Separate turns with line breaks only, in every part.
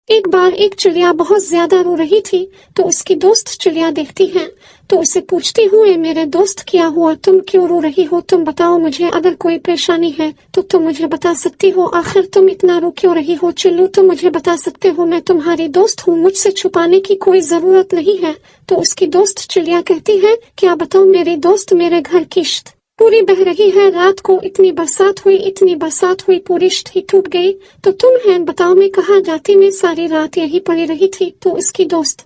ایک بار ایک چڑیا بہت زیادہ رو رہی تھی تو اس کی دوست چڑیا دیکھتی ہے تو اسے پوچھتی ہوں، اے میرے دوست کیا ہوا، تم کیوں رو رہی ہو، تم بتاؤ مجھے، اگر کوئی پریشانی ہے تو تم مجھے بتا سکتی ہو، آخر تم اتنا رو کیوں رہی ہو، چلو تم مجھے بتا سکتے ہو، میں تمہاری دوست ہوں، مجھ سے چھپانے کی کوئی ضرورت نہیں ہے۔ تو اس کی دوست چڑیا کہتی ہے، کیا بتاؤں میری دوست، میرے گھر کی شت پوری بہ رہی ہے، رات کو اتنی برسات ہوئی پوری شت ہی ٹوٹ گئی، تو تم ہے بتاؤ میں کہاں جاتی، میں ساری رات یہی پڑی رہی تھی۔ تو اس کی دوست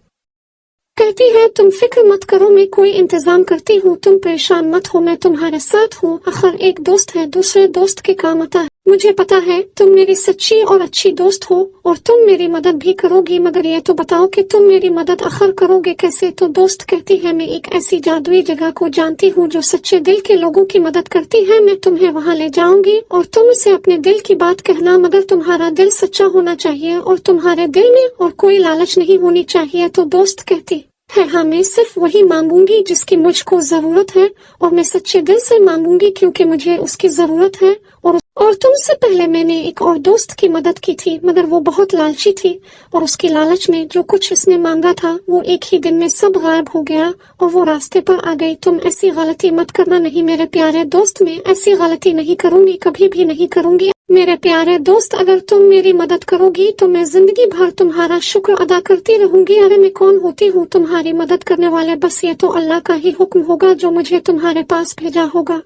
کہتی ہے، تم فکر مت کرو، میں کوئی انتظام کرتی ہوں، تم پریشان مت ہو، میں تمہارے ساتھ ہوں، آخر ایک دوست ہے دوسرے دوست کے کام آتا ہے، مجھے پتا ہے تم میری سچی اور اچھی دوست ہو اور تم میری مدد بھی کرو گی، مگر یہ تو بتاؤ کہ تم میری مدد آخر کرو گے کیسے؟ تو دوست کہتی ہے، میں ایک ایسی جادوئی جگہ کو جانتی ہوں جو سچے دل کے لوگوں کی مدد کرتی ہے، میں تمہیں وہاں لے جاؤں گی اور تم اسے اپنے دل کی بات کہنا، مگر تمہارا دل سچا ہونا چاہیے اور تمہارے دل میں اور کوئی لالچ نہیں ہونی چاہیے۔ تو دوست کہتی ہے، ہاں میں صرف وہی مانگوں گی جس کی مجھ کو ضرورت ہے اور میں سچے دل سے مانگوں گی کیونکہ مجھے اس کی ضرورت ہے، اور تم سے پہلے میں نے ایک اور دوست کی مدد کی تھی مگر وہ بہت لالچی تھی اور اس کی لالچ میں جو کچھ اس نے مانگا تھا وہ ایک ہی دن میں سب غائب ہو گیا اور وہ راستے پر آ گئی۔ تم ایسی غلطی مت کرنا، نہیں میرے پیارے دوست، میں ایسی غلطی نہیں کروں گی، کبھی بھی نہیں کروں گی میرے پیارے دوست، اگر تم میری مدد کرو گی تو میں زندگی بھر تمہارا شکر ادا کرتی رہوں گی۔ ارے میں کون ہوتی ہوں تمہاری مدد کرنے والے، بس یہ تو اللہ کا ہی حکم ہوگا جو مجھے تمہارے پاس بھیجا ہوگا۔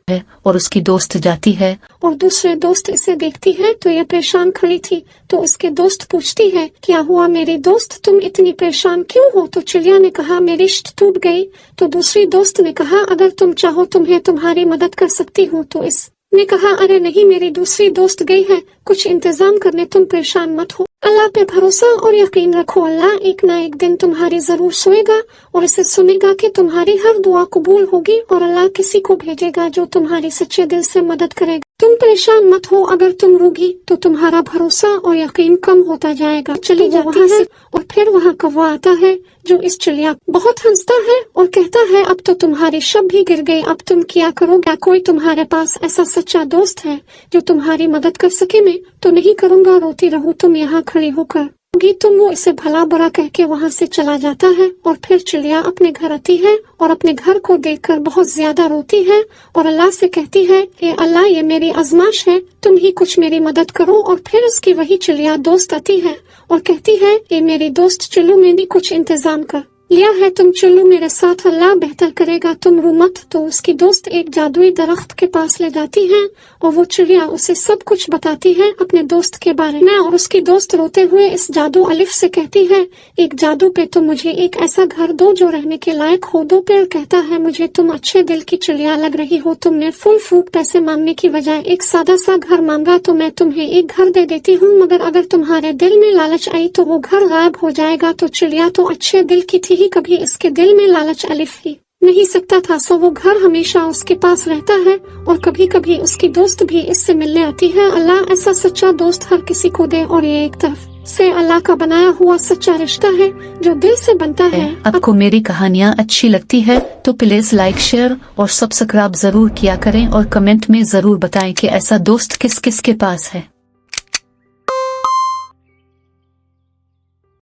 اور اس کی دوست جاتی ہے
اور دوسرے دوست اسے دیکھتی ہے تو یہ پریشان کھڑی تھی، تو اس کے دوست پوچھتی ہے، کیا ہوا میری دوست، تم اتنی پریشان کیوں ہو؟ تو چڑیا نے کہا، میری شت ٹوٹ گئی۔ تو دوسری دوست نے کہا، اگر تم چاہو تمہیں تمہاری مدد کر سکتی ہوں۔ تو اس نے کہا، ارے نہیں، میری دوسری دوست گئی ہے کچھ انتظام کرنے، تم پریشان مت ہو، اللہ پہ بھروسہ اور یقین رکھو، اللہ ایک نہ ایک دن تمہاری ضرور سوئے گا اور اسے سنے گا کہ تمہاری ہر دعا قبول ہوگی اور اللہ کسی کو بھیجے گا جو تمہاری سچے دل سے مدد کرے گا۔ تم پریشان مت ہو، اگر تم روگی تو تمہارا بھروسہ اور یقین کم ہوتا جائے گا۔ چلی جاتی ہے اور پھر وہاں کوا آتا ہے جو اس چڑیا بہت ہنستا ہے اور کہتا ہے، اب تو تمہاری شب بھی گر گئی، اب تم کیا کرو گا؟ کوئی تمہارے پاس ایسا سچا دوست ہے جو تمہاری مدد کر سکے؟ میں تو نہیں کروں گا، روتی رہو تم یہاں کھڑی ہو کر گی تم۔ وہ اسے بھلا برا کہہ کے وہاں سے چلا جاتا ہے اور پھر چڑیا اپنے گھر آتی ہے اور اپنے گھر کو دیکھ کر بہت زیادہ روتی ہے اور اللہ سے کہتی ہے، اے اللہ یہ میری آزمائش ہے، تم ہی کچھ میری مدد کرو۔ اور پھر اس کی وہی چڑیا دوست آتی ہے اور کہتی ہے، اے میری دوست چلو میں نے کچھ انتظام کر لیا ہے، تم چلو میرے ساتھ، اللہ بہتر کرے گا، تم رو مت۔ تو اس کی دوست ایک جادوئی درخت کے پاس لے جاتی ہے اور وہ چڑیا اسے سب کچھ بتاتی ہے اپنے دوست کے بارے میں، اور اس کی دوست روتے ہوئے اس جادو الف سے کہتی ہے، ایک جادو پہ تم مجھے ایک ایسا گھر دو جو رہنے کے لائق ہو۔ دو پیڑ کہتا ہے، مجھے تم اچھے دل کی چڑیا لگ رہی ہو، تم نے فل فوٹ پیسے مانگنے کی بجائے ایک سادہ سا گھر مانگا، تو میں تمہیں ایک گھر دے دیتی ہوں، مگر اگر تمہارے دل میں لالچ آئی تو وہ گھر غائب ہو جائے گا۔ تو چڑیا تو اچھے دل کی تھی، کبھی اس کے دل میں لالچ الف ہی نہیں سکتا تھا، سو وہ گھر ہمیشہ اس کے پاس رہتا ہے اور کبھی کبھی اس کی دوست بھی اس سے ملنے آتی ہے۔ اللہ ایسا سچا دوست ہر کسی کو دے، اور یہ ایک طرف سے اللہ کا بنایا ہوا سچا رشتہ ہے جو دل سے بنتا ہے۔
آپ کو میری کہانیاں اچھی لگتی ہے تو پلیز لائک، شیئر اور سبسکرائب ضرور کیا کریں اور کمنٹ میں ضرور بتائیں کہ ایسا دوست کس کس کے پاس ہے۔